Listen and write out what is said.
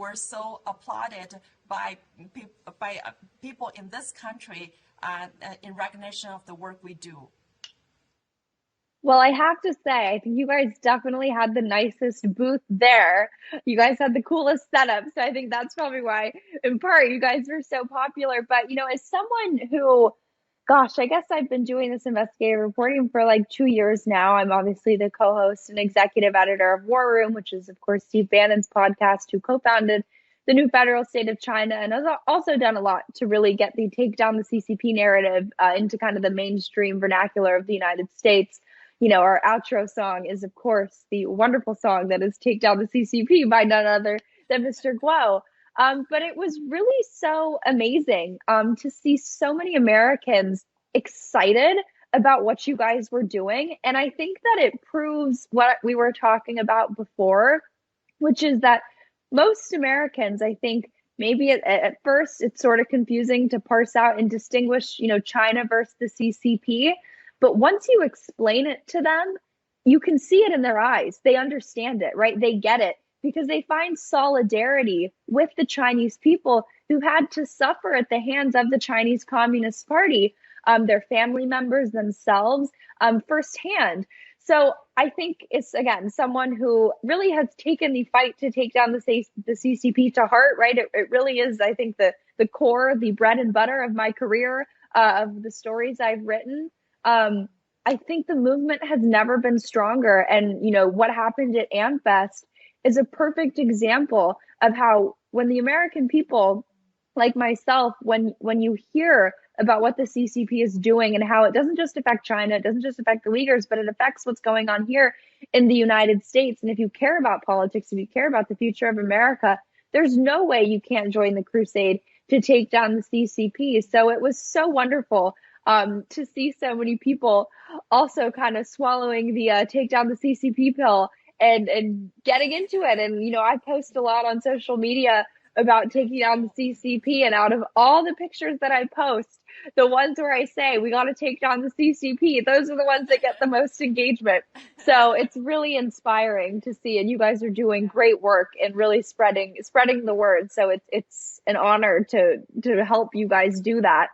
we're so applauded by people in this country in recognition of the work we do. Well, I have to say, I think you guys definitely had the nicest booth there. You guys had the coolest setup. So I think that's probably why, in part, you guys were so popular. But, as someone who, gosh, I guess I've been doing this investigative reporting for like 2 years now. I'm obviously the co-host and executive editor of War Room, which is, of course, Steve Bannon's podcast, who co-founded the New Federal State of China, and has also done a lot to really get the take down the CCP narrative into kind of the mainstream vernacular of the United States. Our outro song is, of course, the wonderful song that is Take Down the CCP by none other than Mr. Guo. But it was really so amazing to see so many Americans excited about what you guys were doing. And I think that it proves what we were talking about before, which is that most Americans, I think, maybe at first it's sort of confusing to parse out and distinguish, China versus the CCP. But once you explain it to them, you can see it in their eyes. They understand it, right? They get it because they find solidarity with the Chinese people who had to suffer at the hands of the Chinese Communist Party, their family members themselves, firsthand. So I think it's, again, someone who really has taken the fight to take down the CCP to heart, right? It really is, I think, the core, the bread and butter of my career, of the stories I've written. I think the movement has never been stronger. And, what happened at AmFest is a perfect example of how when the American people, like myself, when you hear about what the CCP is doing and how it doesn't just affect China, it doesn't just affect the Uyghurs, but it affects what's going on here in the United States. And if you care about politics, if you care about the future of America, there's no way you can't join the crusade to take down the CCP. So it was so wonderful to see so many people also kind of swallowing the take down the CCP pill and getting into it. And, I post a lot on social media about taking down the CCP. And out of all the pictures that I post, the ones where I say we got to take down the CCP, those are the ones that get the most engagement. So it's really inspiring to see. And you guys are doing great work and really spreading the word. So it's an honor to help you guys do that.